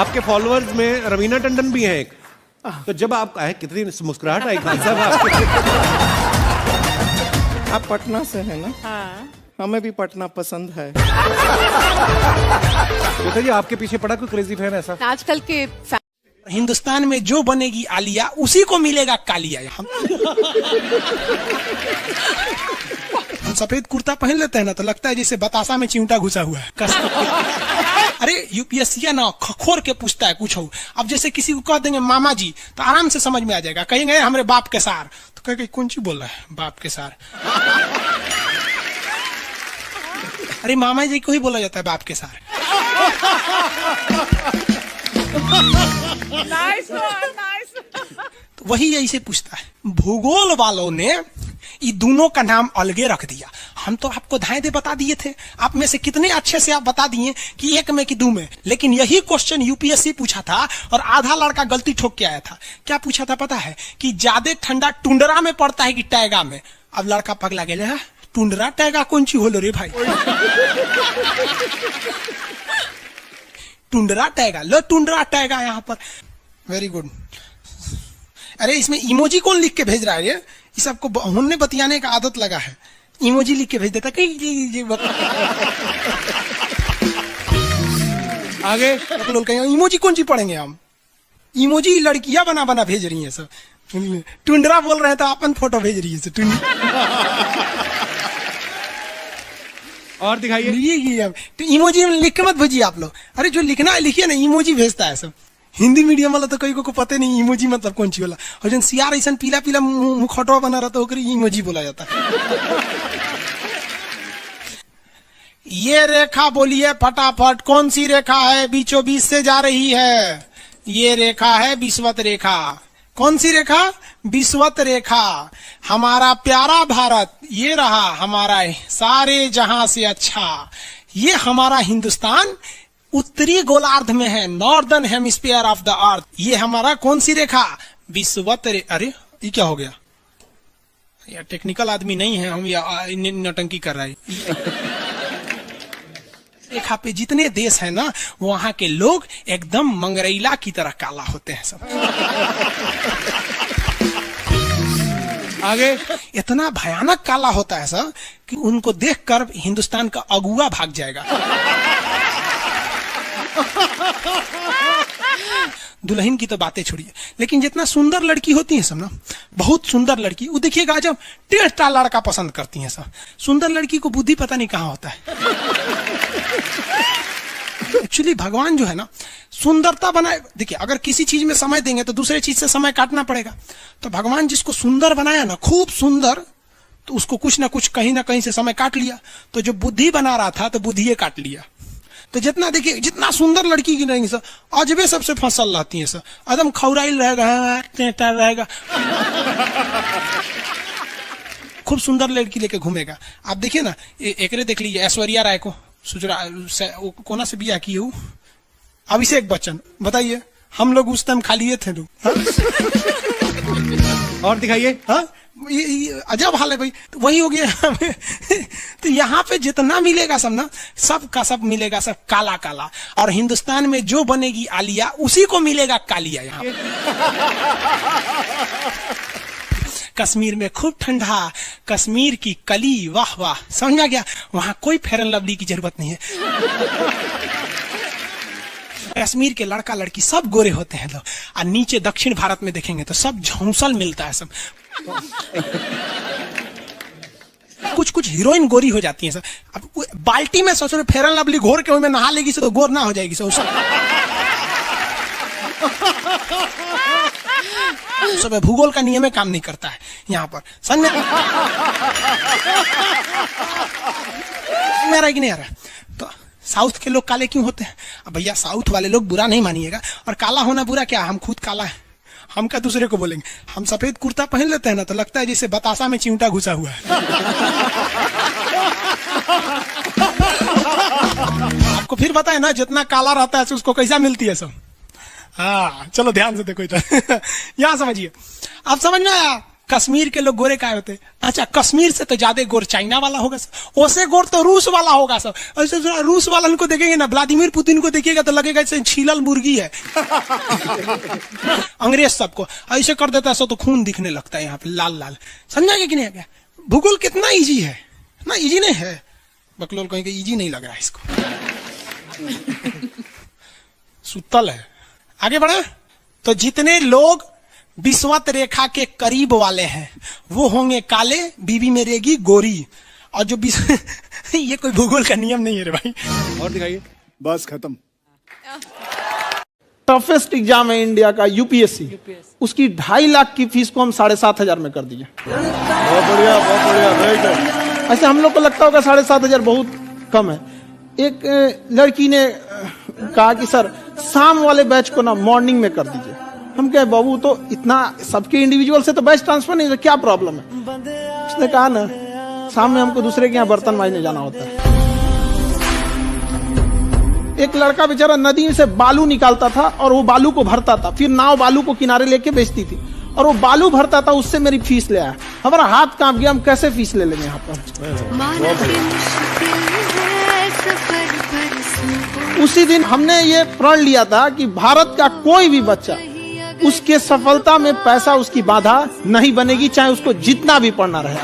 आपके फॉलोअर्स में रवीना टंडन भी हैं एक, तो जब आप आए कितनी मुस्कुराहट आई खान साहब आपके। आप पटना से है ना? हाँ। हमें भी पटना पसंद है। बताइए आपके पीछे पड़ा कोई क्रेजी फैन ऐसा? आजकल के हिंदुस्तान में जो बनेगी आलिया उसी को मिलेगा कालिया। हम सफेद कुर्ता पहन लेते हैं ना तो लगता है जैसे बतासा में चिमटा घुसा हुआ है। अरे यूपीएससी ना खखोर के पूछता है कुछ हो। अब जैसे किसी को कह देंगे मामा जी तो आराम से समझ में आ जाएगा। कहेंगे हमारे बाप के सार तो कहेंगे कौन सी बोल रहा है बाप के सार। अरे मामा जी को ही बोला जाता है बाप के सार। नाइस। तो वही ऐसे पूछता है। भूगोल वालों ने ये दोनों का नाम अलगे रख दिया। हम तो आपको धाए दे बता दिए थे। आप में से कितने अच्छे से आप बता दिए कि एक में कि दो में। लेकिन यही क्वेश्चन यूपीएससी पूछा था और आधा लड़का गलती ठोक के आया था। क्या पूछा था पता है? कि ज्यादा ठंडा टुंडरा में पड़ता है कि टैगा में। अब लड़का पगला गया टुंडरा टैगा कौन सी होलो रे भाई। टुंडरा टैगा लो टुंडरा टैगा यहाँ पर। Very good. अरे इसमें इमोजी कौन लिख के भेज रहा है? ये सबको हमने बतियाने का आदत लगा है। इमोजी लिख के भेज देता कहीं आगे लोग कहेंगे इमोजी कौन सी पढ़ेंगे हम। इमोजी लड़कियां बना बना भेज रही हैं सब। टुंडरा बोल रहे हैं तो अपन फोटो भेज रही है। और दिखाइए। तो इमोजी लिख के मत भेजिए आप लोग। अरे जो लिखना है लिखिए ना। इमोजी भेजता है सब। हिंदी मीडियम वाला तो कई को पता नहीं इमोजी मतलब कौन सी वाला। और जन सियार ऐसा पीला पीला मुखौटवा बना रहा था इमोजी बोला जाता है। ये रेखा बोलिए फटाफट कौन सी रेखा है बीचों बीच से जा रही है? ये रेखा है विषुवत रेखा। कौन सी रेखा? विषुवत रेखा। हमारा प्यारा भारत ये रहा हमारा सारे जहां से अच्छा। ये हमारा हिंदुस्तान उत्तरी गोलार्ध में है। Northern hemisphere of the earth. ये हमारा कौन सी रेखा? विषुवत रेखा। अरे ये क्या हो गया यार? टेक्निकल आदमी नहीं है हम। नौटंकी कर रहा है। रेखा पे जितने देश है ना वहां के लोग एकदम मंगरैला की तरह काला होते हैं सब। आगे इतना भयानक काला होता है सब कि उनको देखकर हिंदुस्तान का अगुआ भाग जाएगा। दुल्हन की तो बातें छोड़िए। लेकिन जितना सुंदर लड़की होती है सब ना बहुत सुंदर लड़की वो देखिएगा जब टेढ़ा लड़का पसंद करती है सब। सुंदर लड़की को बुद्धि पता नहीं कहाँ होता है। एक्चुअली भगवान जो है ना सुंदरता बनाए। देखिए अगर किसी चीज में समय देंगे तो दूसरे चीज से समय काटना पड़ेगा। तो भगवान जिसको सुंदर बनाया ना खूब सुंदर तो उसको कुछ ना कुछ कहीं ना कहीं से समय काट लिया। तो जो बुद्धि बना रहा था तो बुद्धि काट लिया। तो जितना देखिए जितना सुंदर लड़की की रहेंगी सर अजबे सबसे फसल रहती है सर। एकदम खौराइल रहेगा खूब सुंदर लड़की लेके घूमेगा। आप देखिए ना एकरे देख लीजिए ऐश्वर्या राय को कोना से बिया की हूँ अभिषेक बच्चन। बताइए हम लोग उस टाइम खा लिए थे लोग। और दिखाइए। हाँ अजब हाल है भाई। तो वही हो गया। तो यहाँ पे जितना मिलेगा सब ना सब का सब मिलेगा सब काला काला। और हिंदुस्तान में जो बनेगी आलिया उसी को मिलेगा कालिया। यहाँ कश्मीर में खूब ठंडा कश्मीर की कली वाह वाह समझा गया। वहां कोई फेयर एंड लवली की जरूरत नहीं है। कश्मीर के लड़का लड़की सब गोरे होते हैं लोग। और नीचे दक्षिण भारत में देखेंगे तो सब झौंसल मिलता है सब। कुछ कुछ हीरोइन गोरी हो जाती हैं सर। अब बाल्टी में सोचो फेयर एंड लवली घोर के में नहा लेगी तो गोर ना हो जाएगी सर। सब भूगोल का नियम काम नहीं करता है यहाँ पर। समझ में कि नहीं आ रहा? तो साउथ के लोग काले क्यों होते हैं? अब भैया साउथ वाले लोग बुरा नहीं मानिएगा। और काला होना बुरा क्या? हम खुद काला है। हम क्या दूसरे को बोलेंगे? हम सफेद कुर्ता पहन लेते हैं ना तो लगता है जैसे बतासा में चिमटा घुसा हुआ है। आपको फिर बताए ना जितना काला रहता है उसको कैसा मिलती है सब। हाँ चलो ध्यान से देखो इधर। यहाँ समझिए। आप समझ में आया कश्मीर के लोग गोरे काय होते? अच्छा, कश्मीर से तो ज्यादा गोर चाइना वाला होगा सर, उससे गोर तो रूस वाला होगा सर। ऐसे रूस वाला को देखेंगे ना, व्लादिमीर पुतिन को देखिएगा तो लगेगा जैसे छीलल मुर्गी है। अंग्रेज सबको ऐसे कर देता है सो तो खून दिखने लगता है यहाँ पे लाल लाल। समझा कि नहीं? क्या भूगोल कितना इजी है ना? इजी नहीं है, बकलोल कहेंगे इजी नहीं लग रहा है इसको। सुतल है। आगे बढ़े तो जितने लोग विषुवत रेखा के करीब वाले हैं वो होंगे काले, बीवी में रहेगी गोरी। और जो ये कोई भूगोल का नियम नहीं है रे भाई। और दिखाइए। बस खत्म। टफेस्ट एग्जाम है इंडिया का, यूपीएससी। उसकी 2.5 लाख की फीस को हम 7,500 में कर दिए। बहुत बढ़िया, बहुत बढ़िया, वेरी गुड। ऐसे हम लोग को लगता होगा 7,500 बहुत कम है। एक लड़की ने कहा कि सर शाम वाले बैच को ना मॉर्निंग में कर दीजिए। हम कहे बाबू तो इतना सबके इंडिविजुअल से तो बैच ट्रांसफर नहीं, तो क्या प्रॉब्लम है? उसने कहा ना शाम में हमको दूसरे के यहाँ बर्तन मांजने जाना होता है। एक लड़का बेचारा नदी से बालू निकालता था और वो बालू को भरता था, फिर नाव बालू को किनारे लेके बेचती थी और वो बालू भरता था, उससे मेरी फीस ले आया। हमारा हाथ कांप गया, हम कैसे फीस ले लेंगे यहाँ पर। उसी दिन हमने ये प्रण लिया था कि भारत का कोई भी बच्चा उसके सफलता में पैसा उसकी बाधा नहीं बनेगी, चाहे उसको जितना भी पढ़ना रहे।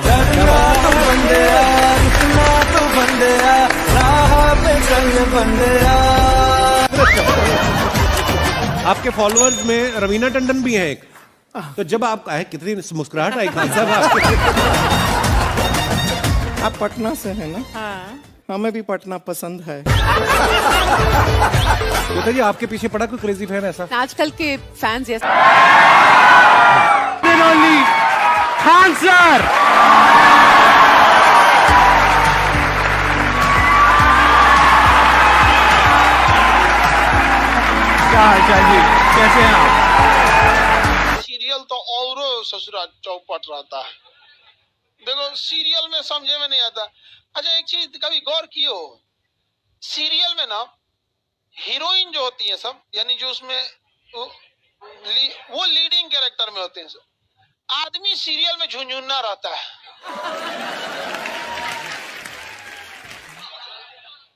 आपके फॉलोअर्स में रवीना टंडन भी हैं एक, तो जब आप कितनी मुस्कुराहट आई खान साहब आपके। आप पटना से हैं ना? हाँ। हमें भी पटना पसंद है। बताइए आपके पीछे पड़ा कोई क्रेजी फैन ऐसा? आजकल के फैंस ये खान सर। जी कैसे हैं आप? सीरियल तो और ससुरा चौपट रहता है। देखो सीरियल में समझे में नहीं आता। अच्छा एक चीज कभी गौर कियो, सीरियल में ना हीरोइन जो होती है सब, यानी जो उसमें वो लीडिंग कैरेक्टर में होते हैं सब, आदमी सीरियल में झुंझुन्ना रहता है।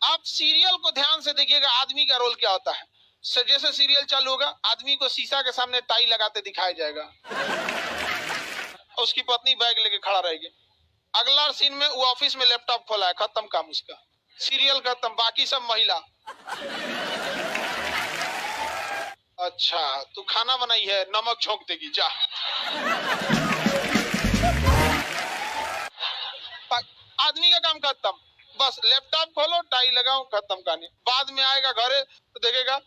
आप सीरियल को ध्यान से देखिएगा, आदमी का रोल क्या होता है। जैसे सीरियल चालू होगा, आदमी को शीशा के सामने टाई लगाते दिखाया जाएगा, उसकी पत्नी बैग लेके खड़ा रहेगी। अगला सीन में वो ऑफिस में लैपटॉप खोला है, खत्म काम उसका, सीरियल खत्म, बाकी सब महिला। अच्छा तू खाना बनाई है, नमक छोंक देगी जा। आदमी का काम खत्म, बस लैपटॉप खोलो, टाई लगाओ, खत्म कहानी। बाद में आएगा घरे तो देखेगा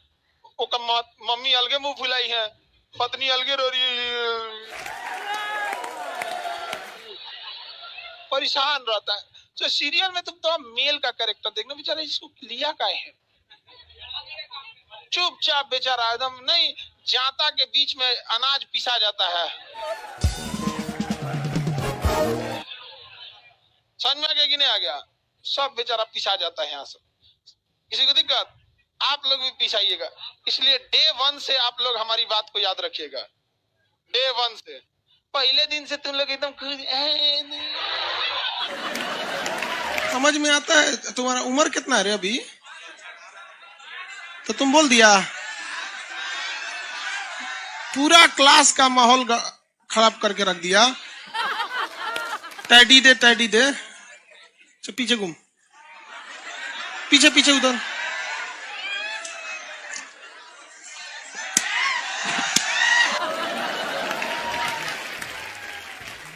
मम्मी अलगे मुंह फुलाई है, पत्नी अलगे रो रही है, परेशान रहता है। तो सीरियल में तुम तो मेल का कैरेक्टर देखना, बेचारा इसको लिया काहे है, चुपचाप बेचारा एकदम नहीं, जाता के बीच में अनाज पिसा जाता है। समझ में आ गया कि नहीं आ गया? सब बेचारा पिसा जाता है यहाँ से। किसी को दिक्कत? आप लोग भी पिसाइएगा। इसलिए डे 1 से आप लोग हमारी बात को याद रखिएगा। डे 1 से पहले दिन से तुम लोग एकदम समझ में आता है। तुम्हारा उम्र कितना है रे अभी? तो तुम बोल दिया। पूरा क्लास का माहौल खराब करके रख दिया। टैडी दे, टैडी दे। चल पीछे घूम, पीछे पीछे उधर।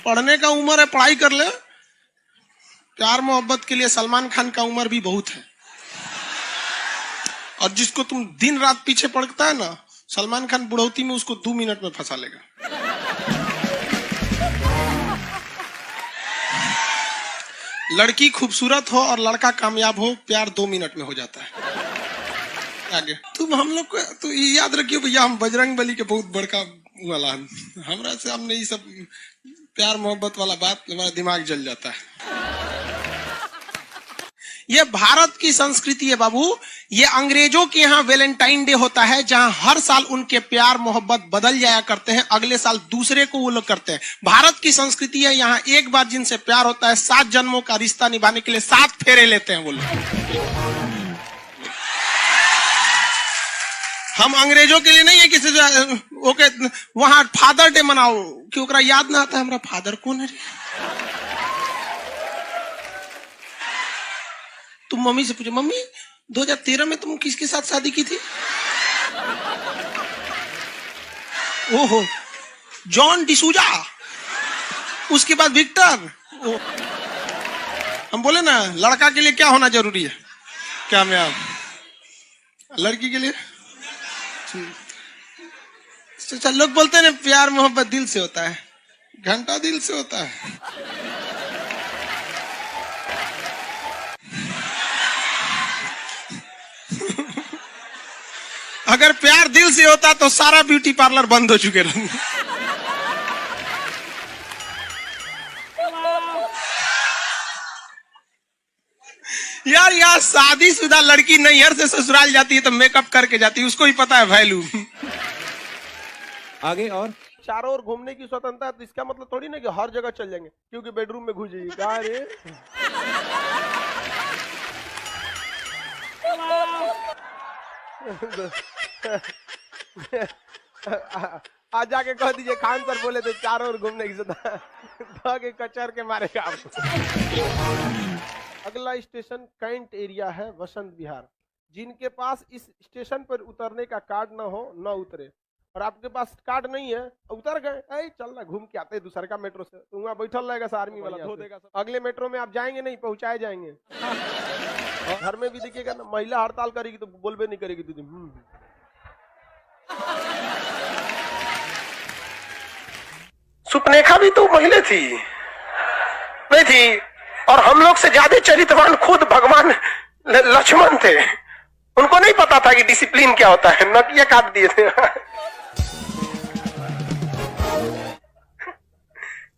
पढ़ने का उम्र है, पढ़ाई कर ले। प्यार मोहब्बत के लिए सलमान खान का उम्र भी बहुत है। और जिसको तुम दिन रात पीछे पड़ता है ना, सलमान खान बुढ़ौती में उसको 2 मिनट में फंसा लेगा। लड़की खूबसूरत हो और लड़का कामयाब हो, प्यार 2 मिनट में हो जाता है। आगे तुम हम लोग को तो याद रखियो भैया, हम बजरंग बली के बहुत बड़का वाला, हमरा से हमने ये सब प्यार मोहब्बत वाला बात, हमारा दिमाग जल जाता है। ये भारत की संस्कृति है बाबू। ये अंग्रेजों के यहाँ वैलेंटाइन डे होता है, जहां हर साल उनके प्यार मोहब्बत बदल जाया करते हैं, अगले साल दूसरे को वो लोग करते हैं। भारत की संस्कृति है, यहाँ एक बार जिनसे प्यार होता है 7 जन्मों का रिश्ता निभाने के लिए 7 फेरे लेते हैं वो लोग। हम अंग्रेजों के लिए नहीं है किसी ओके वहां फादर डे मनाओ कि ओकरा याद ना आता है हमारा फादर कौन है। तुम मम्मी से पूछो, मम्मी 2013 में तुम किसके साथ शादी की थी? ओहो, जॉन डिसूजा, उसके बाद विक्टर। हम बोले ना लड़का के लिए क्या होना जरूरी है, क्या मैं आप लड़की के लिए अच्छा, लोग बोलते हैं ना प्यार मोहब्बत दिल से होता है, घंटा दिल से होता है। अगर प्यार दिल से होता तो सारा ब्यूटी पार्लर बंद हो चुके रहते। यार यार शादीशुदा लड़की नैहर से ससुराल जाती है तो मेकअप करके जाती है, उसको ही पता है वैल्यू। आगे और चारों ओर घूमने की स्वतंत्रता है, तो इसका मतलब थोड़ी ना कि हर जगह चल जाएंगे क्योंकि बेडरूम में घुस जाइए। कहा रे आज जाके कह दीजिए खान सर बोले थे चारों ओर घूमने की स्वतंत्रता के कचर के मारेगा आपको। अगला स्टेशन कैंट एरिया है, वसंत विहार। जिनके पास इस स्टेशन पर उतरने का कार्ड ना हो न उतरे, और आपके पास कार्ड नहीं है उतर गए, चल ना घूम के आते दूसरे का मेट्रो से, तो वहाँ बैठल रहेगा आर्मी वाला धो देगा। अगले मेट्रो में आप जाएंगे नहीं, पहुंचाए जाएंगे। घर में भी देखिएगा ना, महिला हड़ताल करेगी तो बोलबे नहीं करेगी दीदी। सुपनेखा भी तो महिला थी नहीं थी, और हम लोग से ज्यादा चरित्रवान खुद भगवान लक्ष्मण थे। उनको नहीं पता था कि डिसिप्लिन क्या होता है, नकिया काट दिए थे।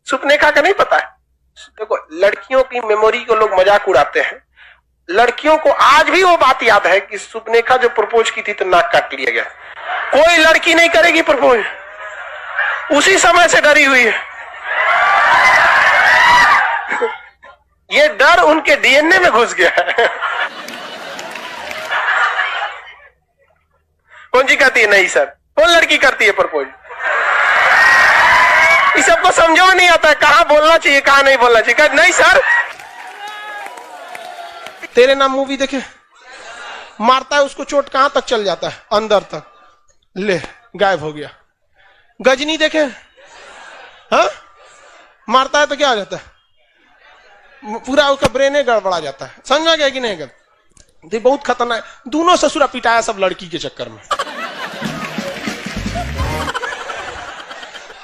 सुपनेखा का नहीं पता है। देखो लड़कियों की मेमोरी को लोग मजाक उड़ाते हैं, लड़कियों को आज भी वो बात याद है कि सुपनेखा जो प्रपोज की थी तो नाक काट लिया गया। कोई लड़की नहीं करेगी प्रपोज, उसी समय से डरी हुई है। ये डर उनके डीएनए में घुस गया है। कौन जी कहती है नहीं सर, कौन लड़की करती है प्रपोज? इस सबको समझो में नहीं आता है कहां बोलना चाहिए कहां नहीं बोलना चाहिए। नहीं सर, तेरे नाम मूवी देखे, मारता है उसको चोट कहां तक चल जाता है, अंदर तक, ले गायब हो गया। गजनी देखे, हाँ मारता है तो क्या हो जाता है, पूरा उसका ब्रेन गड़बड़ा जाता है। समझ में गया कि नहीं? ये बहुत खतरनाक। दोनों ससुरा पिटाया सब लड़की के चक्कर में।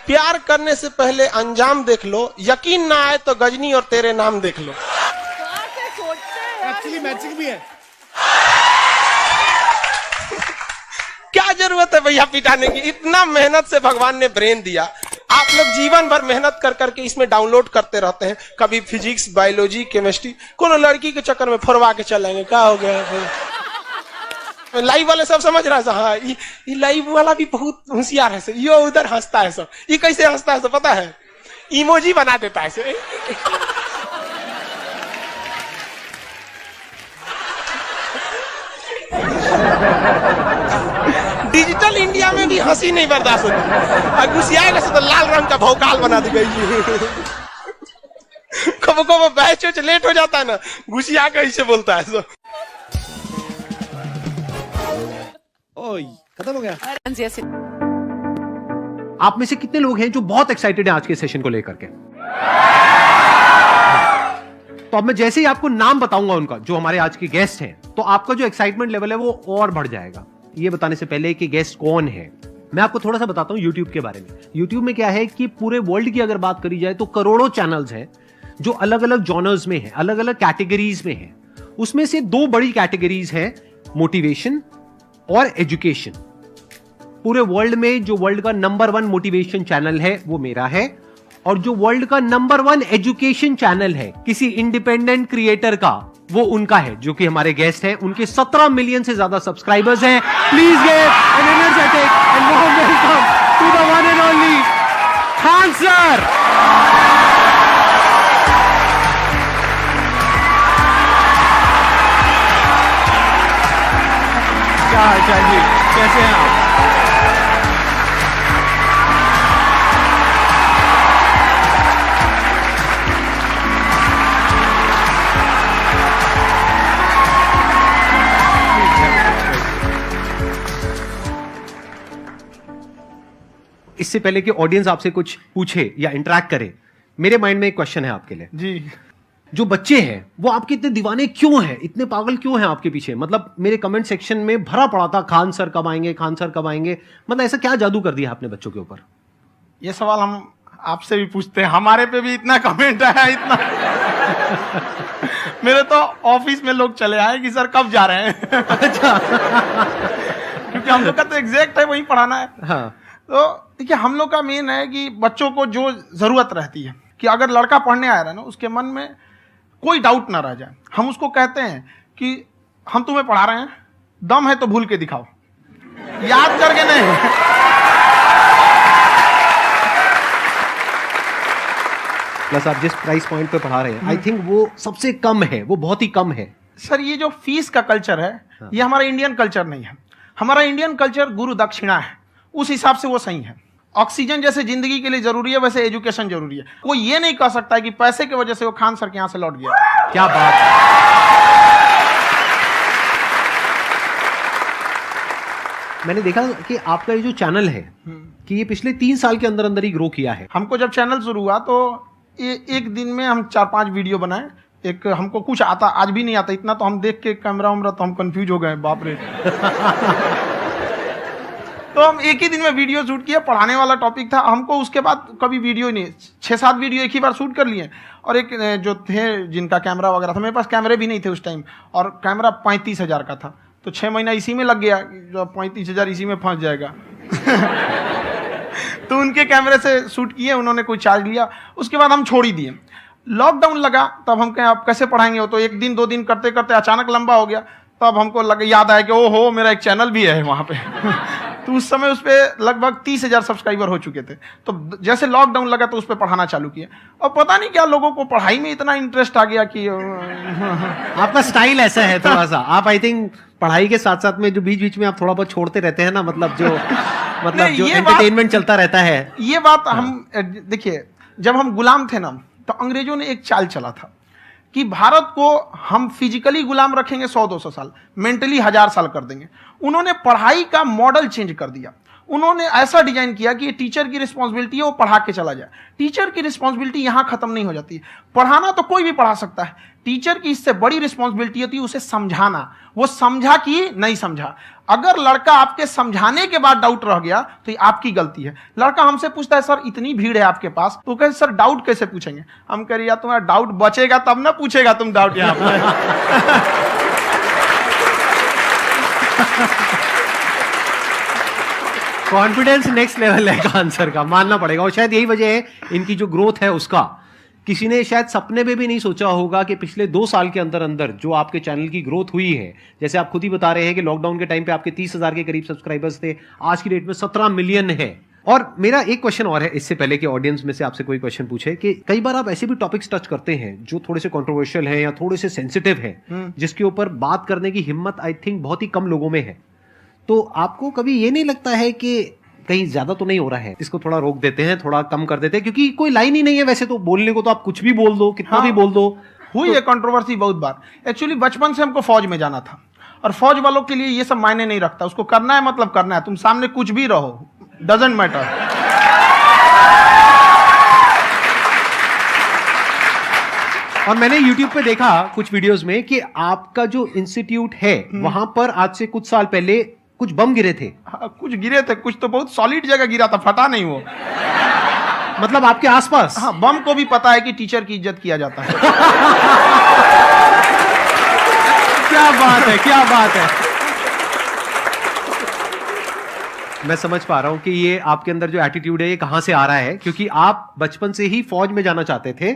प्यार करने से पहले अंजाम देख लो, यकीन ना आए तो गजनी और तेरे नाम देख लो। एक्चुअली मैचिंग भी है। क्या जरूरत है भैया पिटाने की? इतना मेहनत से भगवान ने ब्रेन दिया, आप लोग जीवन भर मेहनत कर करके इसमें डाउनलोड करते रहते हैं, कभी फिजिक्स, बायोलॉजी, केमिस्ट्री। कोनो लड़की के चक्कर में फरवा के चलेंगे, क्या हो गया? लाइव वाले सब समझ रहा है, हाँ ये लाइव वाला भी बहुत होशियार है, ये उधर हंसता है सब। ये कैसे हंसता है सब पता है? इमोजी बना देता है से। डिजिटल इंडिया में भी हंसी नहीं बर्दाश्त होती, गुस्सियाएगा तो लाल रंग का भौकाल बना दी गई। कब कब बैच लेट हो जाता है ना, गुस्सिया कैसे बोलता है सब। ओह खत्म हो गया। आप में से कितने लोग हैं जो बहुत एक्साइटेड हैं आज के सेशन को लेकर के? तो अब मैं जैसे ही आपको नाम बताऊंगा उनका, जो हमारे आज के गेस्ट हैं, तो आपका जो एक्साइटमेंट लेवल है वो और बढ़ जाएगा। ये बताने से पहले कि गेस्ट कौन है, मैं आपको थोड़ा सा बताता हूं YouTube के बारे में। YouTube में क्या है कि पूरे वर्ल्ड की अगर बात करी जाए तो करोड़ों चैनल्स हैं जो अलग अलग जॉनर्स में हैं, अलग अलग कैटेगरीज में हैं। उसमें से 2 बड़ी कैटेगरीज हैं, मोटिवेशन और एजुकेशन। पूरे वर्ल्ड में जो वर्ल्ड का नंबर 1 मोटिवेशन चैनल है वो मेरा है, और जो वर्ल्ड का नंबर 1 एजुकेशन चैनल है किसी इंडिपेंडेंट क्रिएटर का वो उनका है, जो कि हमारे गेस्ट हैं। उनके 17 मिलियन से ज्यादा सब्सक्राइबर्स हैं। Please give an energetic and warm welcome to the one and only Khan sir. क्या हाल चाल जी, कैसे हैं आप? इससे पहले कि ऑडियंस आपसे कुछ पूछे या इंटरेक्ट करे, मेरे माइंड में एक क्वेश्चन है आपके लिए जी। जो बच्चे हैं वो आपके इतने दीवाने क्यों हैं, इतने पागल क्यों हैं आपके पीछे? मतलब मेरे कमेंट सेक्शन में भरा पड़ा था खान सर कब आएंगे, खान सर कब आएंगे। मतलब ऐसा क्या जादू कर दिया आपने बच्चों के ऊपर? ये सवाल हम आपसे भी पूछते हैं, हमारे पे भी इतना कमेंट आया, इतना मेरे तो ऑफिस में लोग चले आए कि सर कब जा रहे हैं। अच्छा। क्योंकि हम लोग का तो एग्जैक्ट है, वही पढ़ाना है। हाँ। तो देखिए, हम लोग का मेन है कि बच्चों को जो जरूरत रहती है कि अगर लड़का पढ़ने आया रहा ना, उसके मन में कोई डाउट ना रह जाए। हम उसको कहते हैं कि हम तुम्हें पढ़ा रहे हैं, दम है तो भूल के दिखाओ, याद करके नहीं। प्लस आप जिस प्राइस पॉइंट पे पढ़ा रहे हैं, आई थिंक वो सबसे कम है, वो बहुत ही कम है। सर ये जो फीस का कल्चर है, ये हमारा इंडियन कल्चर नहीं है। हमारा इंडियन कल्चर गुरु दक्षिणा है, उस हिसाब से वो सही है। ऑक्सीजन जैसे जिंदगी के लिए जरूरी है, वैसे एजुकेशन जरूरी है। कोई ये नहीं कह सकता है कि पैसे की वजह से वो खान सर के यहां से लौट गया। क्या बात है। मैंने देखा कि आपका ये जो चैनल है कि ये पिछले 3 साल के अंदर अंदर ही ग्रो किया है। हमको जब चैनल शुरू हुआ तो एक दिन में हम 4-5 वीडियो बनाए। एक हमको कुछ आता, आज भी नहीं आता इतना, तो हम देख के कैमरा उमरा तो हम कंफ्यूज हो गए, बाप रे। तो हम एक ही दिन में वीडियो शूट किया, पढ़ाने वाला टॉपिक था हमको। उसके बाद कभी वीडियो नहीं, 6-7 वीडियो एक ही बार शूट कर लिए। और एक जो थे जिनका कैमरा वगैरह था, मेरे पास कैमरे भी नहीं थे उस टाइम, और कैमरा 35,000 का था। तो 6 महीना इसी में लग गया, जो 35,000 इसी में फंस जाएगा। तो उनके कैमरे से शूट किए, उन्होंने कोई चार्ज लिया, उसके बाद हम छोड़ ही दिए। लॉकडाउन लगा, तब हम कहें आप कैसे पढ़ाएंगे? वो तो 1 दिन 2 दिन करते करते अचानक लंबा हो गया। तब हमको याद आया कि ओहो, मेरा एक चैनल भी है वहाँ पे। तो उस समय उस पर लगभग 30,000 सब्सक्राइबर हो चुके थे। तो जैसे लॉकडाउन लगा तो उस पर पढ़ाना चालू किया, और पता नहीं क्या लोगों को पढ़ाई में इतना इंटरेस्ट आ गया कि आपका स्टाइल ऐसा है थोड़ा सा। आप आई थिंक पढ़ाई के साथ साथ में जो बीच बीच में आप थोड़ा बहुत छोड़ते रहते हैं ना, मतलब जो जो एंटरटेनमेंट चलता रहता है। ये बात हम देखिए, जब हम गुलाम थे ना, तो अंग्रेजों ने एक चाल चला था कि भारत को हम फिजिकली गुलाम रखेंगे 100-200 साल, मेंटली 1000 साल कर देंगे। उन्होंने पढ़ाई का मॉडल चेंज कर दिया। उन्होंने ऐसा डिजाइन किया कि ये टीचर की रिस्पॉन्सिबिलिटी है, वो पढ़ा के चला जाए। टीचर की रिस्पॉन्सिबिलिटी यहां खत्म नहीं हो जाती है। पढ़ाना तो कोई भी पढ़ा सकता है, टीचर की इससे बड़ी रिस्पॉन्सिबिलिटी होती है उसे समझाना। वो समझा कि नहीं समझा। अगर लड़का आपके समझाने के बाद डाउट रह गया तो ये आपकी गलती है। लड़का हमसे पूछता है सर इतनी भीड़ है आपके पास, तो कहे सर डाउट कैसे पूछेंगे? हम कह रहे यार तुम्हारा डाउट बचेगा तब ना पूछेगा तुम डाउट यहाँ पे। कॉन्फिडेंस नेक्स्ट लेवल है खान सर का, मानना पड़ेगा। और शायद यही वजह है इनकी जो ग्रोथ है उसका। किसी ने शायद सपने में भी नहीं सोचा होगा कि पिछले 2 साल के अंदर अंदर जो आपके चैनल की ग्रोथ हुई है, जैसे आप खुद ही बता रहे हैं कि लॉकडाउन के टाइम पे आपके 30,000 के करीब सब्सक्राइबर्स थे, आज की डेट में 17 मिलियन है। और मेरा एक क्वेश्चन और है, इससे पहले कि ऑडियंस में से आपसे कोई क्वेश्चन पूछे, कि कई बार आप ऐसे भी टॉपिक्स टच करते हैं जो थोड़े से कंट्रोवर्शियल हैं या थोड़े से सेंसिटिव हैं, जिसके ऊपर बात करने की हिम्मत आई थिंक बहुत ही कम लोगों में है। तो आपको कभी ये नहीं लगता है कि कहीं ज्यादा तो नहीं हो रहा है, इसको थोड़ा रोक देते हैं, थोड़ा कम कर देते हैं? क्योंकि कोई लाइन ही नहीं है वैसे तो बोलने को, तो आप कुछ भी बोल दो, कितना भी बोल दो। हुई है कंट्रोवर्सी बहुत बार। एक्चुअली बचपन से हमको फौज में जाना था, और फौज वालों के लिए ये सब मायने नहीं रखता। उसको करना है मतलब करना है, तुम सामने कुछ भी रहो, डजंट मैटर। और मैंने YouTube पे देखा कुछ वीडियोस में कि आपका जो इंस्टीट्यूट है वहां पर आज से कुछ साल पहले कुछ बम गिरे थे। हाँ, कुछ गिरे थे, कुछ तो बहुत सॉलिड जगह गिरा था, फटा नहीं वो। मतलब आपके आसपास? हाँ, बम को भी पता है कि टीचर की इज्जत किया जाता है। क्या बात है, क्या बात है। मैं समझ पा रहा हूं कि ये आपके अंदर जो एटीट्यूड है ये कहां से आ रहा है, क्योंकि आप बचपन से ही फौज में जाना चाहते थे।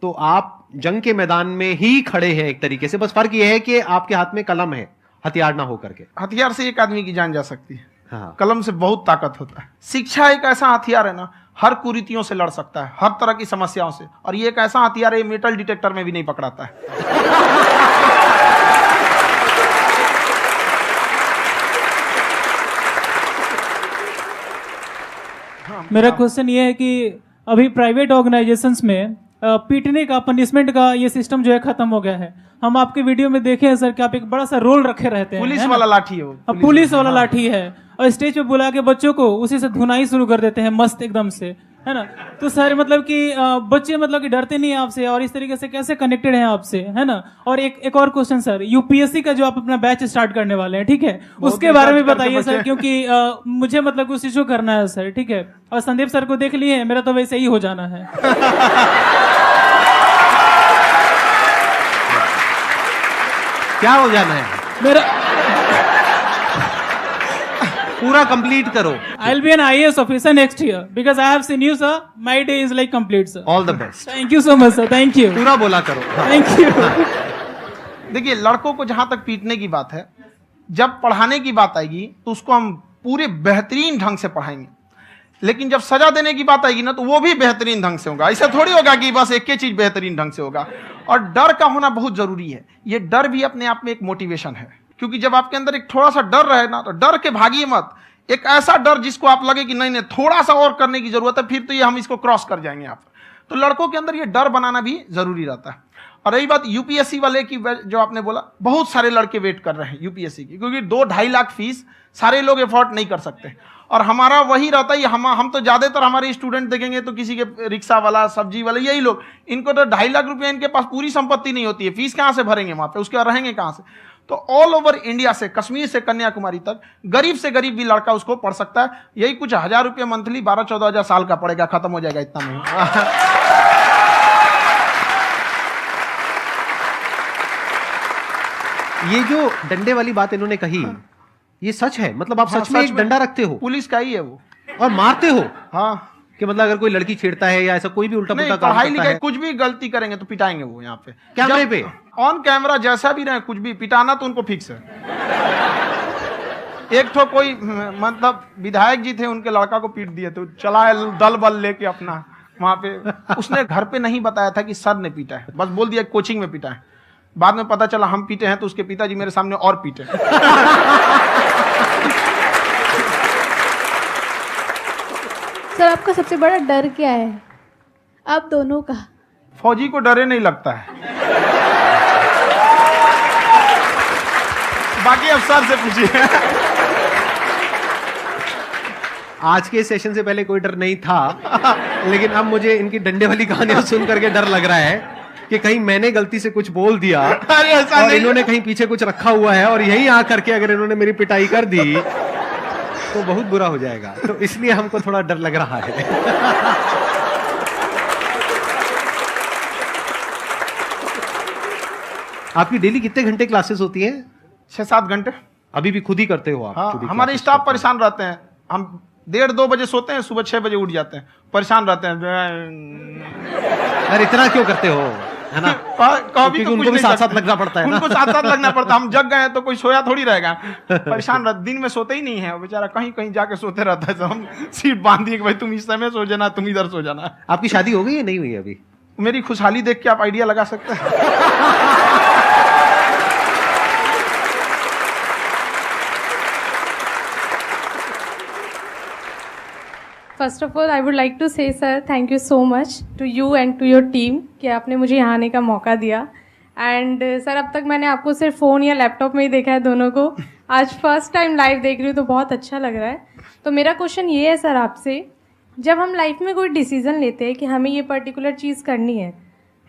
तो आप जंग के मैदान में ही खड़े हैं एक तरीके से, बस फर्क यह है कि आपके हाथ में कलम है, हथियार ना हो करके। हथियार से एक आदमी की जान जा सकती है, हाँ। कलम से बहुत ताकत होता है। शिक्षा एक ऐसा हथियार है ना, हर कुरीतियों से लड़ सकता है, हर तरह की समस्याओं से, और ये एक ऐसा हथियार है, मेटल डिटेक्टर में भी नहीं पकड़ाता है। मेरा क्वेश्चन ये है कि अभी प्राइवेट ऑर्गेनाइजेशंस में पीटने का, पनिशमेंट का ये सिस्टम जो है खत्म हो गया है। हम आपके वीडियो में देखे हैं सर कि आप एक बड़ा सा रोल रखे रहते हैं, पुलिस वाला लाठी है वो, पुलिस वाला लाठी है, और स्टेज पे बुला के बच्चों को उसी से धुनाई शुरू कर देते हैं मस्त एकदम से, है ना। तो सर मतलब कि बच्चे मतलब कि डरते नहीं है आपसे, और इस तरीके से कैसे कनेक्टेड हैं आपसे, है ना। और एक और क्वेश्चन सर, यूपीएससी का जो आप अपना बैच स्टार्ट करने वाले हैं, ठीक है, उसके बारे में बताइए सर, क्योंकि मुझे मतलब कुछ इशू करना है सर, ठीक है। और संदीप सर को देख लिए, मेरा तो वैसे ही हो जाना है। क्या हो जाना है? मेरा पूरा कंप्लीट करो। I'll be an IAS officer next year because I have seen you, sir. My day is like complete, sir. All the best. Thank you so much, sir. Thank you. पूरा बोला करो। Thank you. देखिए, लड़कों को जहां तक पीटने की बात है, जब पढ़ाने की बात आएगी तो उसको हम पूरे बेहतरीन ढंग से पढ़ाएंगे, लेकिन जब सजा देने की बात आएगी ना, तो वो भी बेहतरीन ढंग से होगा। ऐसा थोड़ी होगा कि बस एक ही चीज बेहतरीन ढंग से होगा। और डर का होना बहुत जरूरी है। ये डर भी अपने आप में एक मोटिवेशन है, क्योंकि जब आपके अंदर एक थोड़ा सा डर रहे ना, तो डर के भागिए मत। एक ऐसा डर जिसको आप लगे कि नहीं नहीं थोड़ा सा और करने की जरूरत है, फिर तो ये हम इसको क्रॉस कर जाएंगे आप। तो लड़कों के अंदर ये डर बनाना भी जरूरी रहता है। और रही बात यूपीएससी वाले की, जो आपने बोला, बहुत सारे लड़के वेट कर रहे हैं यूपीएससी की, क्योंकि 2-2.5 लाख फीस सारे लोग एफोर्ड नहीं कर सकते। और हमारा वही रहता है, हम तो ज्यादातर हमारे स्टूडेंट देखेंगे तो किसी के रिक्शा वाला, सब्जी वाला, यही लोग, इनको तो 2.5 लाख रुपया, इनके पास पूरी संपत्ति नहीं होती है, फीस कहां से भरेंगे वहां पे, उसके बाद रहेंगे कहां से। तो ऑल ओवर इंडिया से, कश्मीर से कन्याकुमारी तक, गरीब से गरीब भी लड़का उसको पढ़ सकता है। यही कुछ 1000 रुपये मंथली, 12-14 हजार साल का पड़ेगा, खत्म हो जाएगा इतना में। ये जो डंडे वाली बात इन्होंने कही, ये सच है? मतलब आप सच में एक डंडा रखते हो? पुलिस का ही है वो। और मारते हो? हाँ। कि मतलब अगर कोई लड़की छेड़ता है या ऐसा कोई भी उल्टा पुल्टा काम पढ़ाई करता है, कुछ भी गलती करेंगे तो पिटाएंगे वो यहाँ पे, कैमरे पे, ऑन कैमरा, जैसा भी रहे, कुछ भी पिटाना तो उनको फिक्स है। एक तो कोई मतलब विधायक जी थे, उनके लड़का को पीट दिए, तो चला है दल बल लेके अपना वहां पे। उसने घर पे नहीं बताया था कि सर ने पीटा है, बस बोल दिया कोचिंग में पीटा है। बाद में पता चला हम पीटे हैं, तो उसके पिताजी मेरे सामने और पीटे। सर, आपका सबसे बड़ा डर क्या है, आप दोनों का? फौजी को डरे नहीं लगता है, बाकी अफसर से पूछिए। आज के सेशन से पहले कोई डर नहीं था, लेकिन अब मुझे इनकी डंडे वाली कहानियां सुन करके डर लग रहा है कि कहीं मैंने गलती से कुछ बोल दिया और इन्होंने कहीं पीछे कुछ रखा हुआ है, और यहीं आ करके अगर इन्होंने मेरी पिटाई कर दी तो बहुत बुरा हो जाएगा। तो इसलिए हमको थोड़ा डर लग रहा है। आपकी डेली कितने घंटे क्लासेस होती हैं? 6-7 घंटे। अभी भी खुद ही करते हो आप? हाँ, हमारे स्टाफ परेशान रहते हैं। हम 1:30-2 बजे सोते हैं, सुबह 6 बजे उठ जाते हैं, परेशान रहते हैं। यार इतना क्यों करते हो, है ना? कभी तो उनको भी साथ साथ लगना पड़ता है ना? उनको साथ साथ लगना पड़ता है। हम जग गए तो कोई सोया थोड़ी रहेगा, परेशान रहते, दिन में सोते ही नहीं है बेचारा, कहीं कहीं जाके सोते रहता है। तो हम सीट बांध दिए कि भाई तुम इस समय सो जाना, तुम इधर सो जाना। आपकी शादी हो गई है नहीं हुई अभी? मेरी खुशहाली देख के आप आइडिया लगा सकते हैं। First of all I would like to say sir, thank you so much to you and to your team कि आपने मुझे यहाँ आने का मौका दिया। एंड सर, अब तक मैंने आपको सिर्फ फ़ोन या लैपटॉप में ही देखा है दोनों को, आज फर्स्ट टाइम लाइव देख रही हूँ तो बहुत अच्छा लग रहा है। तो मेरा क्वेश्चन ये है सर आपसे, जब हम लाइफ में कोई डिसीज़न लेते हैं कि हमें ये पर्टिकुलर चीज़ करनी है,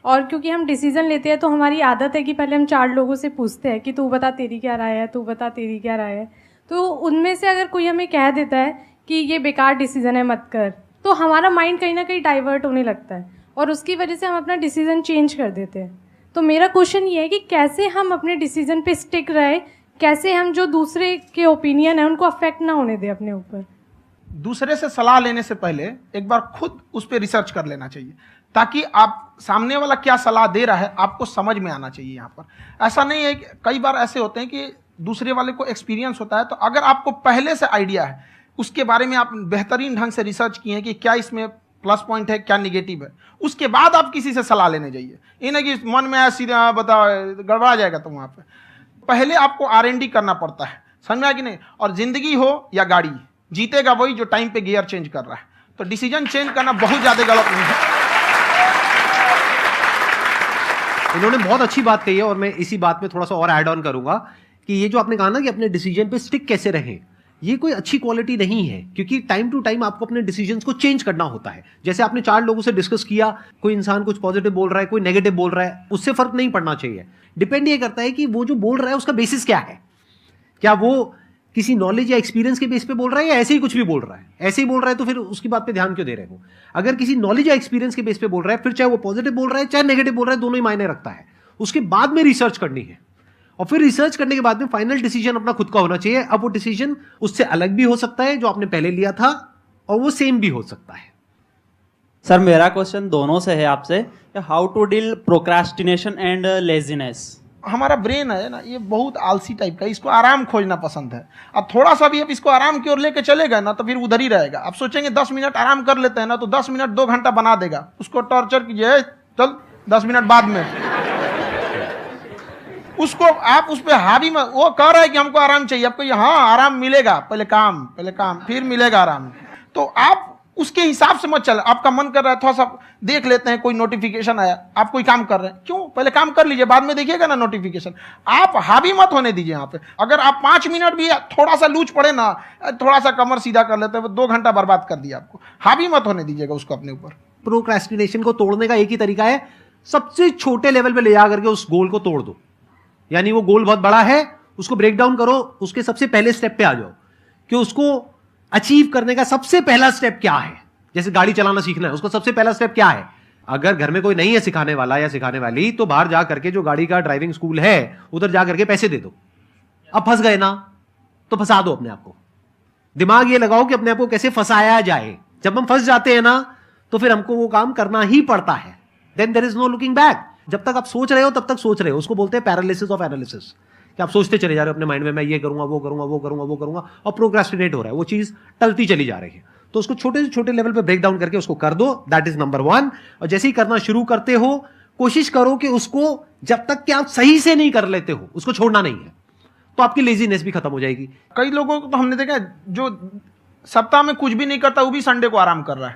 और क्योंकि हम डिसीज़न लेते हैं तो हमारी आदत है कि पहले हम 4 लोगों से पूछते हैं कि तू बता तेरी क्या राय है, तू बता तेरी क्या राय है। तो उनमें से अगर कोई हमें कह देता है कि ये बेकार डिसीजन है मत कर, तो हमारा माइंड कहीं ना कहीं डाइवर्ट होने लगता है और उसकी वजह से हम अपना डिसीजन चेंज कर देते हैं। तो मेरा क्वेश्चन ये है कि कैसे हम अपने डिसीजन पे स्टिक रहे, कैसे हम जो दूसरे के ओपिनियन है उनको अफेक्ट ना होने दें अपने ऊपर। दूसरे से सलाह लेने से पहले एक बार खुद उस पर रिसर्च कर लेना चाहिए, ताकि आप सामने वाला क्या सलाह दे रहा है आपको समझ में आना चाहिए। यहाँ पर ऐसा नहीं है कि कई बार ऐसे होते हैं कि दूसरे वाले को एक्सपीरियंस होता है, तो अगर आपको पहले से आइडिया है, उसके बारे में आप बेहतरीन ढंग से रिसर्च किए हैं कि क्या इसमें प्लस पॉइंट है, क्या निगेटिव है, उसके बाद आप किसी से सलाह लेने जाइए। ये नहीं कि मन में आया सीधा बताओ गड़बड़ा जाएगा। तो वहाँ पे पहले आपको R&D करना पड़ता है, समझ में आया कि नहीं। और जिंदगी हो या गाड़ी, जीतेगा वही जो टाइम पे गियर चेंज कर रहा है। तो डिसीजन चेंज करना बहुत ज्यादा गलत नहीं है। इन्होंने बहुत अच्छी बात कही है और मैं इसी बात में थोड़ा सा और ऐड ऑन करूंगा कि ये जो आपने कहा ना कि अपने डिसीजन पे स्टिक कैसे रहें, ये कोई अच्छी क्वालिटी नहीं है, क्योंकि टाइम टू टाइम आपको अपने डिसीजंस को चेंज करना होता है। जैसे आपने 4 लोगों से डिस्कस किया, कोई इंसान कुछ पॉजिटिव बोल रहा है, कोई नेगेटिव बोल रहा है, उससे फर्क नहीं पड़ना चाहिए। डिपेंड ये करता है कि वो जो बोल रहा है उसका बेसिस क्या है। क्या वो किसी नॉलेज या एक्सपीरियंस के बेस पे बोल रहा है या ऐसे ही कुछ भी बोल रहा है? ऐसे ही बोल रहा है तो फिर उसकी बात पे ध्यान क्यों दे रहे हो? अगर किसी नॉलेज या एक्सपीरियंस के बेस पे बोल रहा है, फिर चाहे वो पॉजिटिव बोल रहा है चाहे नेगेटिव बोल रहा है, दोनों ही मायने रखता है। उसके बाद में रिसर्च करनी है और फिर रिसर्च करने के बाद में फाइनल डिसीजन अपना खुद का होना चाहिए। अब वो डिसीजन उससे अलग भी हो सकता है जो आपने पहले लिया था, और वो सेम भी हो सकता है। सर मेरा क्वेश्चन दोनों से है आपसे, how to deal procrastination and laziness. हमारा ब्रेन है ना, ये बहुत आलसी टाइप का, इसको आराम खोजना पसंद है। अब थोड़ा सा भी अब इसको आराम की ओर लेके चलेगा ना तो फिर उधर ही रहेगा। आप सोचेंगे 10 मिनट आराम कर लेते हैं ना, तो 10 मिनट 2 घंटा बना देगा। उसको टॉर्चर कीजिए, चल 10 मिनट बाद में। उसको आप उस पर हावी मत, वो कह रहा है कि हमको आराम चाहिए, आपको हाँ आराम मिलेगा, पहले काम फिर मिलेगा आराम। तो आप उसके हिसाब से मत चल। आपका मन कर रहा है थोड़ा सा देख लेते हैं, कोई नोटिफिकेशन आया, आप कोई काम कर रहे हैं, क्यों पहले काम कर लीजिए, बाद में देखिएगा ना नोटिफिकेशन। आप हावी मत होने दीजिए यहाँ पे। अगर आप 5 मिनट भी थोड़ा सा लूज पड़े ना, थोड़ा सा कमर सीधा कर लेते हैं, 2 घंटा बर्बाद कर दिया आपको। हावी मत होने दीजिएगा उसको अपने ऊपर। प्रोक्रेस्टिनेशन को तोड़ने का एक ही तरीका है, सबसे छोटे लेवल पे ले जा करके उस गोल को तोड़ दो। यानी वो गोल बहुत बड़ा है, उसको ब्रेक डाउन करो, उसके सबसे पहले स्टेप पे आ जाओ कि उसको अचीव करने का सबसे पहला स्टेप क्या है। जैसे गाड़ी चलाना सीखना है, उसको सबसे पहला स्टेप क्या है। अगर घर में कोई नहीं है सिखाने वाला या सिखाने वाली, तो बाहर जा करके जो गाड़ी का ड्राइविंग स्कूल है उधर जा करके पैसे दे दो। अब फंस गए ना तो फंसा दो अपने आप को। दिमाग ये लगाओ कि अपने आप को कैसे फंसाया जाए। जब हम फंस जाते हैं ना तो फिर हमको वो काम करना ही पड़ता है। Then there is no looking back. जब तक आप सोच रहे हो तब तक सोच रहे हो, उसको बोलते हैं पैरालिसिस ऑफ एनालिसिस, कि आप सोचते चले जा रहे हो अपने माइंड में, मैं ये करूंगा वो करूंगा वो करूंगा वो करूंगा, और प्रोक्रेस्टिनेट हो रहा है, वो चीज टलती चली जा रही है। तो उसको छोटे से छोटे लेवल पे ब्रेक डाउन करके उसको कर दो, दैट इज नंबर 1। और जैसे ही करना शुरू करते हो, कोशिश करो कि उसको जब तक कि आप सही से नहीं कर लेते हो उसको छोड़ना नहीं है, तो आपकी लेजीनेस भी खत्म हो जाएगी। कई लोगों को तो हमने देखा जो सप्ताह में कुछ भी नहीं करता, वो भी संडे को आराम कर रहा है।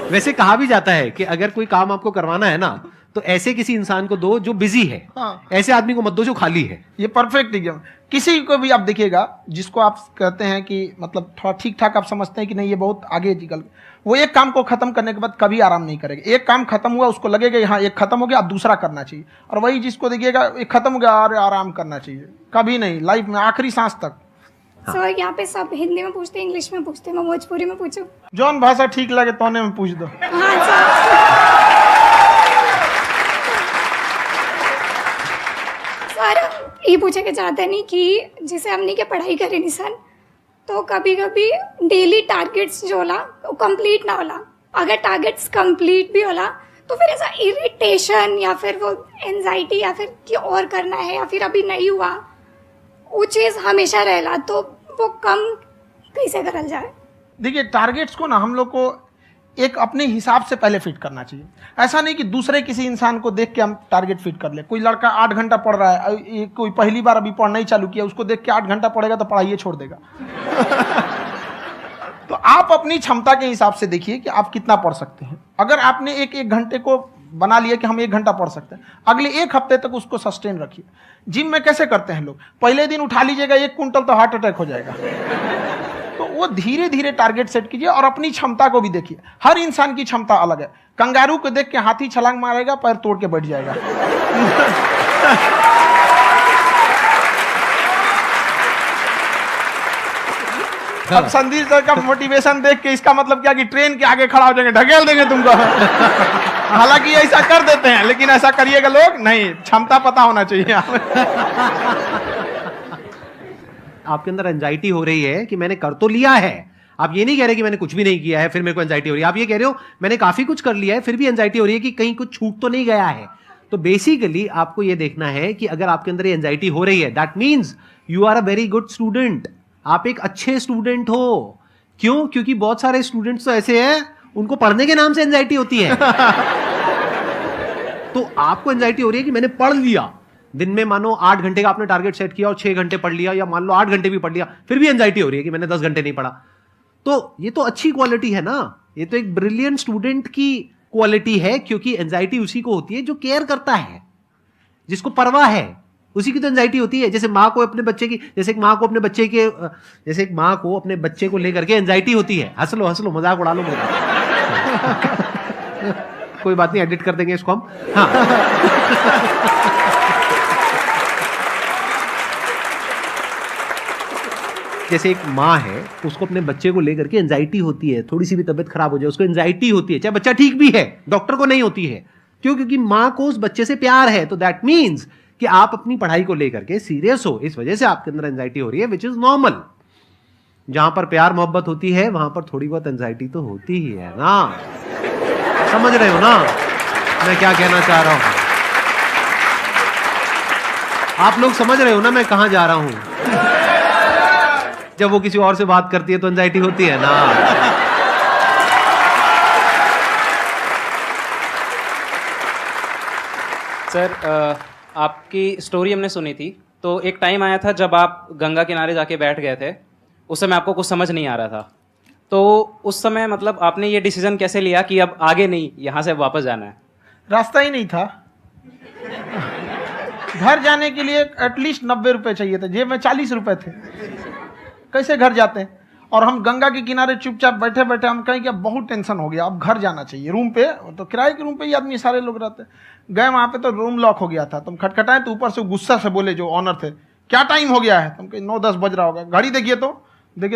वैसे कहा भी जाता है कि अगर कोई काम आपको करवाना है ना, तो ऐसे किसी इंसान को दो जो बिजी है। हाँ। ऐसे आदमी को मत दो जो खाली है। ये परफेक्ट एग्जाम। किसी को भी आप देखिएगा जिसको आप कहते हैं कि मतलब थोड़ा ठीक ठाक आप समझते हैं कि नहीं ये बहुत आगे निकल, वो एक काम को खत्म करने के बाद कभी आराम नहीं करेगा। एक काम खत्म हुआ उसको लगेगा हाँ एक खत्म हो गया, अब दूसरा करना चाहिए। और वही जिसको देखिएगा एक खत्म हो गया, अरे आराम करना चाहिए, कभी नहीं, लाइफ में आखिरी सांस तक। सर यहाँ पे सब हिंदी में पूछते हैं, इंग्लिश में पूछते हैं, मैं भोजपुरी में पूछूं? जौन भाषा ठीक लगे तोने में पूछ दो। हाँ सर। सर ये पूछे के चाहते नहीं कि जैसे हमने के पढ़ाई करी नहीं सर, तो कभी कभी डेली टारगेट्स जो होला वो कंप्लीट ना होला। अगर टारगेट्स कंप्लीट भी होला तो फिर ऐसा इरिटेशन या फिर वो एंजाइटी या फिर कि और करना है या फिर अभी नहीं हुआ, वो चीज़ हमेशा रहेला, तो वो कम कैसे करल जाए? देखिए टारगेट्स को ना हम लोग को एक अपने हिसाब से पहले फिट करना चाहिए। ऐसा नहीं कि दूसरे किसी इंसान को देख के हम टारगेट फिट कर ले। कोई लड़का 8 घंटा पढ़ रहा है, कोई पहली बार अभी पढ़ना ही चालू किया, उसको देख के 8 घंटा पढ़ेगा तो पढ़ाई छोड़ देगा। तो आप अपनी क्षमता के हिसाब से देखिए कि आप कितना पढ़ सकते हैं। अगर आपने एक घंटे को बना लिया कि हम 1 घंटा पढ़ सकते हैं, अगले 1 हफ्ते तक उसको सस्टेन रखिए। जिम में कैसे करते हैं लोग, पहले दिन उठा लीजिएगा 1 क्विंटल तो हार्ट अटैक हो जाएगा। तो वो धीरे धीरे टारगेट सेट कीजिए और अपनी क्षमता को भी देखिए। हर इंसान की क्षमता अलग है। कंगारू को देख के हाथी छलांग मारेगा, पैर तोड़ के बैठ जाएगा। अब संदीप सर का मोटिवेशन देख के इसका मतलब क्या कि ट्रेन के आगे खड़ा हो जाएंगे, ढकेल देंगे तुमको। हालांकि ऐसा कर देते हैं, लेकिन ऐसा करिएगा लोग नहीं, क्षमता पता होना चाहिए। आपके अंदर एंजाइटी हो रही है कि मैंने कर तो लिया है, आप ये नहीं कह रहे कि मैंने कुछ भी नहीं किया है फिर मेरे को एंजाइटी हो रही है, आप ये कह रहे हो मैंने काफी कुछ कर लिया है फिर भी एंजाइटी हो रही है कि कहीं कुछ छूट तो नहीं गया है। तो बेसिकली आपको ये देखना है कि अगर आपके अंदर ये एंजाइटी हो रही है, that means you are a very good student, आप एक अच्छे स्टूडेंट हो। क्यों? क्योंकि बहुत सारे स्टूडेंट्स तो ऐसे हैं उनको पढ़ने के नाम से एंजाइटी होती है। तो आपको एंजाइटी हो रही है कि मैंने पढ़ लिया, दिन में मानो 8 घंटे का आपने टारगेट सेट किया और 6 घंटे पढ़ लिया, या मान लो 8 घंटे भी पढ़ लिया, फिर भी एंजाइटी हो रही है कि मैंने 10 घंटे नहीं पढ़ा। तो ये तो अच्छी क्वालिटी है ना, ये तो एक ब्रिलियंट स्टूडेंट की क्वालिटी है, क्योंकि एंजाइटी उसी को होती है जो केयर करता है, जिसको परवाह है, उसी की तो एंजाइटी होती है। जैसे माँ को अपने बच्चे की, जैसे एक माँ को अपने बच्चे के, जैसे एक माँ को अपने बच्चे को लेकर के एंजाइटी होती है। हंस लो मजाक उड़ा लो मेरा। कोई बात नहीं, एडिट कर देंगे इसको हम। हाँ। जैसे एक माँ है, उसको अपने बच्चे को लेकर के एंजाइटी होती है, थोड़ी सी भी तबीयत खराब हो जाए उसको एंजाइटी होती है, चाहे बच्चा ठीक भी है, डॉक्टर को नहीं होती है। क्यों? क्योंकि माँ को उस बच्चे से प्यार है। तो दैट मीन्स कि आप अपनी पढ़ाई को लेकर के सीरियस हो, इस वजह से आपके अंदर एंजाइटी हो रही है, विच इज नॉर्मल। जहां पर प्यार मोहब्बत होती है वहां पर थोड़ी बहुत एंजाइटी तो होती ही है ना। समझ रहे हो ना मैं क्या कहना चाह रहा हूं? आप लोग समझ रहे हो ना मैं कहां जा रहा हूं? जब वो किसी और से बात करती है तो एंजाइटी होती है ना। सर, आपकी स्टोरी हमने सुनी थी, तो एक टाइम आया था जब आप गंगा किनारे जाके बैठ गए थे, उस समय आपको कुछ समझ नहीं आ रहा था। तो उस समय मतलब आपने ये डिसीजन कैसे लिया कि अब आगे नहीं, यहाँ से वापस जाना है? रास्ता ही नहीं था। घर जाने के लिए एटलीस्ट 90 रुपए चाहिए थे, जेब में 40 रुपए थे, कैसे घर जाते हैं? और हम गंगा के किनारे चुपचाप बैठे बैठे हम कहें कि अब बहुत टेंशन हो गया, अब घर जाना चाहिए। रूम पे, तो किराए के रूम पे ही आदमी सारे लोग रहते हैं। गए वहाँ पे तो रूम लॉक हो गया था, तुम खटखटाए तो ऊपर से गुस्सा से बोले जो ऑनर थे, क्या टाइम हो गया है? तुम कहीं 9-10 बज रहा होगा। घड़ी देखिए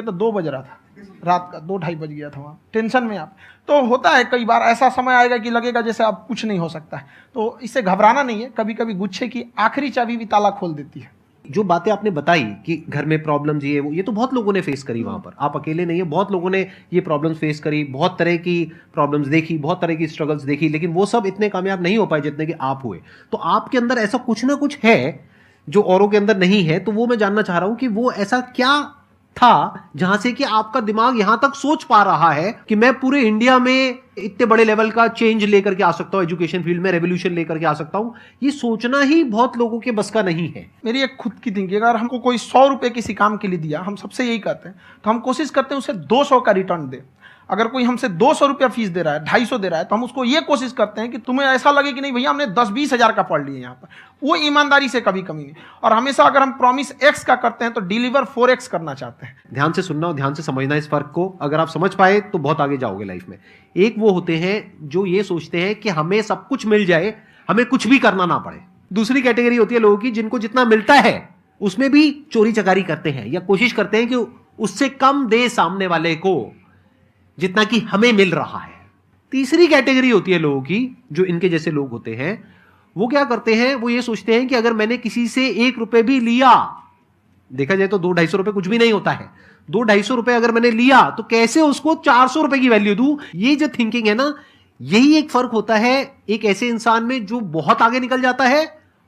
तो 2 बज रहा था रात का, 2-2:30 बज गया था वहाँ। टेंशन में आप तो होता है, कई बार ऐसा समय आएगा कि लगेगा जैसे अब कुछ नहीं हो सकता है, तो इससे घबराना नहीं है। कभी कभी गुच्छे की आखिरी चाबी भी ताला खोल देती है। जो बातें आपने बताई कि घर में प्रॉब्लम्स ये तो बहुत लोगों ने फेस करी वहां पर, आप अकेले नहीं है, बहुत लोगों ने ये प्रॉब्लम्स फेस करी, बहुत तरह की प्रॉब्लम्स देखी, बहुत तरह की स्ट्रगल्स देखी, लेकिन वो सब इतने कामयाब नहीं हो पाए जितने कि आप हुए। तो आपके अंदर ऐसा कुछ ना कुछ है जो औरों के अंदर नहीं है, तो वो मैं जानना चाह रहा हूं कि वो ऐसा क्या था जहां से कि आपका दिमाग यहां तक सोच पा रहा है कि मैं पूरे इंडिया में इतने बड़े लेवल का चेंज लेकर के आ सकता हूं, एजुकेशन फील्ड में रेवोल्यूशन लेकर के आ सकता हूं। ये सोचना ही बहुत लोगों के बस का नहीं है। मेरी एक खुद की थिंकिंग, अगर हमको कोई 100 रुपए किसी काम के लिए दिया, हम सबसे यही कहते हैं, तो हम कोशिश करते हैं उसे 200 का रिटर्न दे। अगर कोई हमसे 200 रुपया फीस दे रहा है, 250 दे रहा है, तो हम उसको ये कोशिश करते हैं कि तुम्हें ऐसा लगे कि नहीं भैया हमने 10-20 हज़ार का पढ़ लिया यहाँ पर। वो ईमानदारी से कभी कमी नहीं। और हमेशा अगर हम प्रॉमिस एक्स का करते हैं तो डिलीवर 4x करना चाहते हैं। ध्यान से सुनना और ध्यान से समझना इस फर्क को, अगर आप समझ पाए तो बहुत आगे जाओगे लाइफ में। एक वो होते हैं जो ये सोचते हैं कि हमें सब कुछ मिल जाए, हमें कुछ भी करना ना पड़े। दूसरी कैटेगरी होती है लोगों की जिनको जितना मिलता है उसमें भी चोरी चकारी करते हैं या कोशिश करते हैं कि उससे कम दे सामने वाले को जितना कि हमें मिल रहा है। तीसरी कैटेगरी होती है लोगों की, जो इनके जैसे लोग होते हैं, वो क्या करते हैं, वो ये सोचते हैं कि अगर मैंने किसी से 1 रुपए भी लिया, देखा जाए तो 200-250 रुपए कुछ भी नहीं होता है, 200-250 रुपए अगर मैंने लिया तो कैसे उसको 400 रुपए की वैल्यू दूं। ये जो थिंकिंग है ना, यही एक फर्क होता है एक ऐसे इंसान में जो बहुत आगे निकल जाता है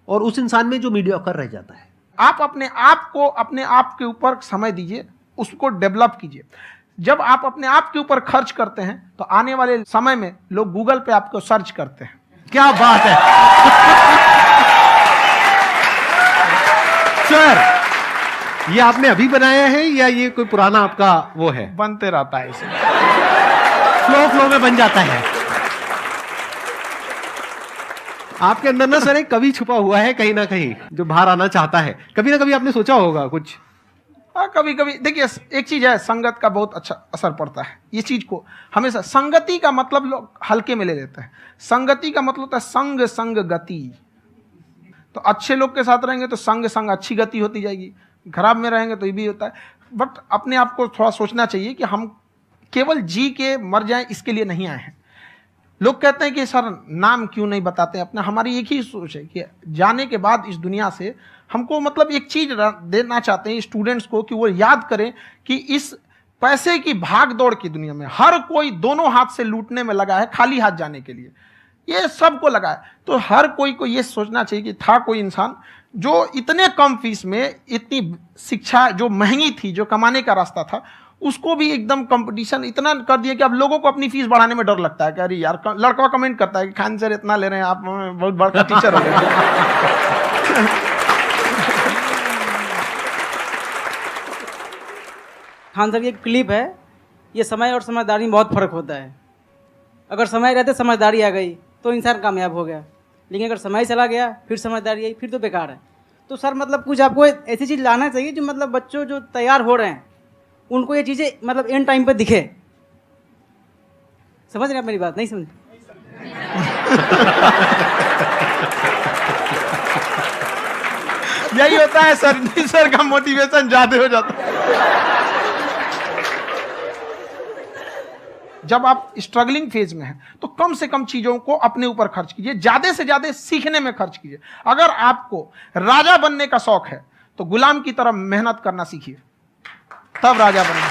और उस इंसान में जो मीडियोकर रह जाता है। आप अपने आप को अपने आप के ऊपर समय दीजिए, उसको डेवलप कीजिए। जब आप अपने आप के ऊपर खर्च करते हैं तो आने वाले समय में लोग गूगल पे आपको सर्च करते हैं। क्या बात है सर, ये आपने अभी बनाया है या ये कोई पुराना आपका वो है? बनते रहता है, इसे फ्लो में बन जाता है। आपके अंदर ना सर एक कवि छुपा हुआ है कहीं ना कहीं जो बाहर आना चाहता है। कभी ना कभी आपने सोचा होगा कुछ? हाँ, कभी कभी। देखिए, एक चीज है, संगत का बहुत अच्छा असर पड़ता है। ये चीज को हमेशा, संगति का मतलब लोग हल्के में ले लेते हैं। संगति का मतलब होता है संग संग गति। तो अच्छे लोग के साथ रहेंगे तो संग संग अच्छी गति होती जाएगी, खराब में रहेंगे तो ये भी होता है। बट अपने आप को थोड़ा सोचना चाहिए कि हम केवल जी के मर जाएं इसके लिए नहीं आए हैं। लोग कहते हैं कि सर नाम क्यों नहीं बताते अपना। हमारी एक ही सोच है कि जाने के बाद इस दुनिया से हमको मतलब एक चीज देना चाहते हैं स्टूडेंट्स को कि वो याद करें कि इस पैसे की भाग दौड़ की दुनिया में हर कोई दोनों हाथ से लूटने में लगा है, खाली हाथ जाने के लिए, ये सबको लगा है। तो हर कोई को ये सोचना चाहिए कि था कोई इंसान जो इतने कम फीस में इतनी शिक्षा जो महंगी थी, जो कमाने का रास्ता था, उसको भी एकदम कंपटीशन इतना कर दिया कि अब लोगों को अपनी फीस बढ़ाने में डर लगता है कि अरे यार, लड़का कमेंट करता है कि खान सर इतना ले रहे हैं, आप बहुत बड़ा टीचर हो गए। खान सर की एक क्लिप है, ये समय और समझदारी में बहुत फर्क होता है। अगर समय रहते समझदारी आ गई तो इंसान कामयाब हो गया, लेकिन अगर समय चला गया फिर समझदारी आई फिर तो बेकार है। तो सर मतलब कुछ आपको ऐसी चीज़ लाना चाहिए जो मतलब बच्चों जो तैयार हो रहे हैं उनको ये चीज़ें मतलब एंड टाइम पे दिखे। समझ रहे हैं आप मेरी बात? नहीं समझ? यही होता है सर, सर का मोटिवेशन ज्यादा हो जाता है। जब आप स्ट्रगलिंग फेज में हैं तो कम से कम चीजों को अपने ऊपर खर्च कीजिए, ज्यादा से ज्यादा सीखने में खर्च कीजिए। अगर आपको राजा बनने का शौक है तो गुलाम की तरह मेहनत करना सीखिए, तब राजा बनना।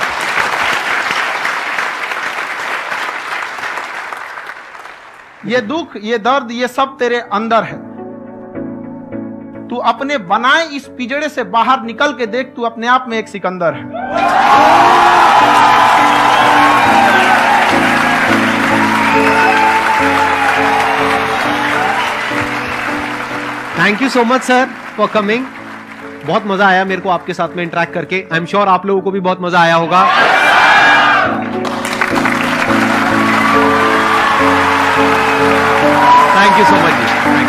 ये दुख, ये दर्द, ये सब तेरे अंदर है। तू अपने बनाए इस पिंजड़े से बाहर निकल के देख, तू अपने आप में एक सिकंदर है। Thank you so much sir for coming. बहुत मजा आया मेरे को आपके साथ में इंटरेक्ट करके। आई एम श्योर आप लोगों को भी बहुत मजा आया होगा। Thank you so much ji.